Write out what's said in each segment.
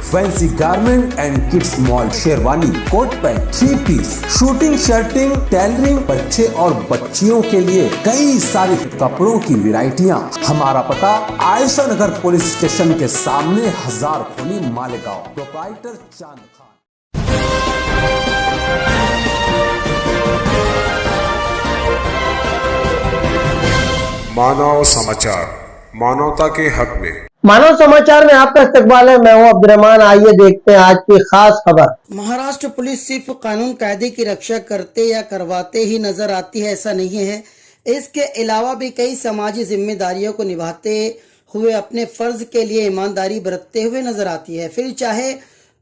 Fancy garment and kids mall, sherwani, coat pant, 3 piece, suiting, shirting, tailoring, बच्चे और बच्चियों के लिए कई सारे कपड़ों की वैरायटियां। हमारा पता आयशा नगर पुलिस स्टेशन के सामने, हजार खोली, मालेगांव। प्रोप्राइटर चांद खान। मानव समाचार, मानवता के हक में। मानव समाचार में आपका इस्तकबाल है। मैं हूं अब्दुर्रहमान। आइए देखते हैं आज की खास खबर। महाराष्ट्र पुलिस सिर्फ कानून कायदे की रक्षा करते या करवाते ही नजर आती है, ऐसा नहीं है। इसके अलावा भी कई समाजी जिम्मेदारियों को निभाते हुए अपने फर्ज के लिए ईमानदारी बरतते हुए नजर आती है। फिर चाहे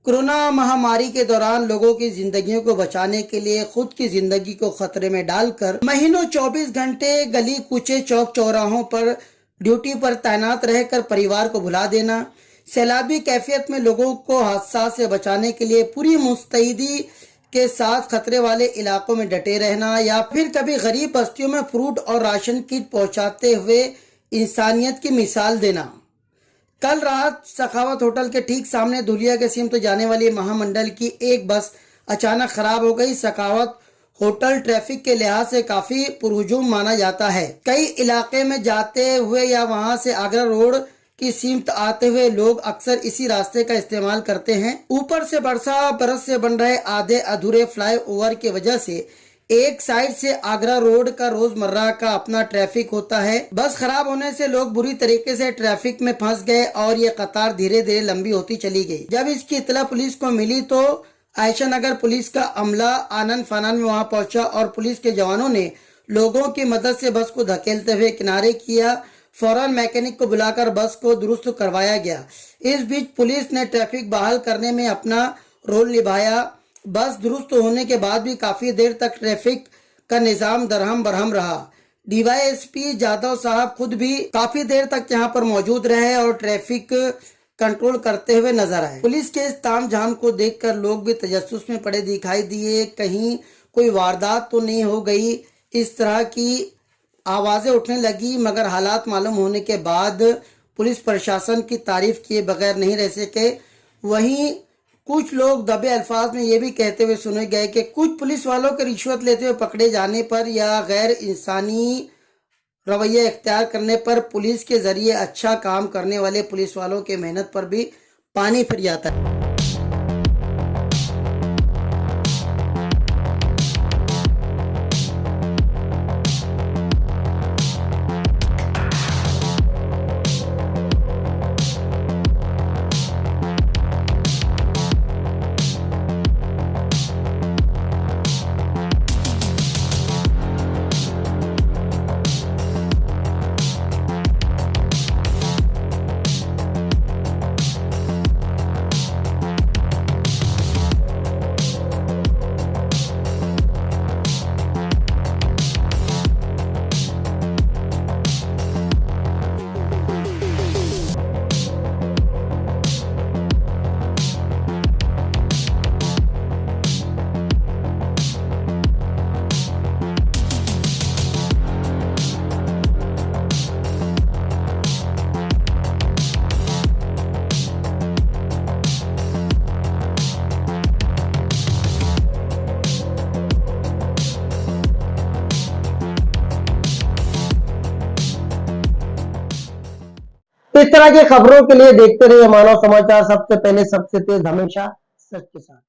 कोरोना महामारी के दौरान लोगों की जिंदगियों को बचाने के लिए खुद की जिंदगी को खतरे में डालकर महीनों 24 घंटे गली कूचे चौक चौराहों पर ड्यूटी पर तैनात रहकर परिवार को भुला देना, सैलाबी कैफियत में लोगों को हादसा से बचाने के लिए पूरी मुस्तैदी के साथ खतरे वाले इलाकों में डटे रहना, या फिर कभी गरीब बस्तियों में फ्रूट और राशन किट पहुंचाते हुए इंसानियत की मिसाल देना। कल रात सखावत होटल के ठीक सामने धुलिया के सिमत जाने वाली महामंडल की एक बस अचानक खराब हो गई। सखावत होटल ट्रैफिक के लिहाज से काफी पुरहुजूम माना जाता है। कई इलाके में जाते हुए या वहां से आगरा रोड की सिमत आते हुए लोग अक्सर इसी रास्ते का इस्तेमाल करते हैं। ऊपर से बरस से बन रहे आधे अधूरे फ्लाईओवर की वजह से एक साइड से आगरा रोड का रोजमर्रा का अपना ट्रैफिक होता है। बस खराब होने से लोग बुरी तरीके से ट्रैफिक में फंस गए और ये कतार धीरे धीरे लंबी होती चली गई। जब इसकी इत्तला पुलिस को मिली तो आयशा नगर पुलिस का अमला आनन फानन में वहां पहुंचा और पुलिस के जवानों ने लोगों की मदद से बस को धकेलते हुए किनारे किया। फौरन मैकेनिक को बुलाकर बस को दुरुस्त करवाया गया। इस बीच पुलिस ने ट्रैफिक बहाल करने में अपना रोल निभाया। बस दुरुस्त होने के बाद भी काफी देर तक ट्रैफिक का निजाम दरहम बरहम रहा। डीवाईएसपी जादव साहब खुद भी काफी देर तक यहाँ पर मौजूद रहे और ट्रैफिक कंट्रोल करते हुए नजर आए। पुलिस के इस तामझाम को देखकर लोग भी तजस्सुस में पड़े दिखाई दिए। कहीं कोई वारदात तो नहीं हो गई, इस तरह की आवाजें उठने लगी, मगर हालात मालूम होने के बाद पुलिस प्रशासन की तारीफ किए बगैर नहीं रह सके। वहीं कुछ लोग दबे अल्फाज में ये भी कहते हुए सुने गए कि कुछ पुलिस वालों के रिश्वत लेते हुए पकड़े जाने पर या गैर इंसानी रवैया इख्तियार करने पर पुलिस के जरिए अच्छा काम करने वाले पुलिस वालों के मेहनत पर भी पानी फिर जाता है। इस तरह की खबरों के लिए देखते रहिए मानव समाचार, सबसे पहले सबसे तेज हमेशा सच के साथ।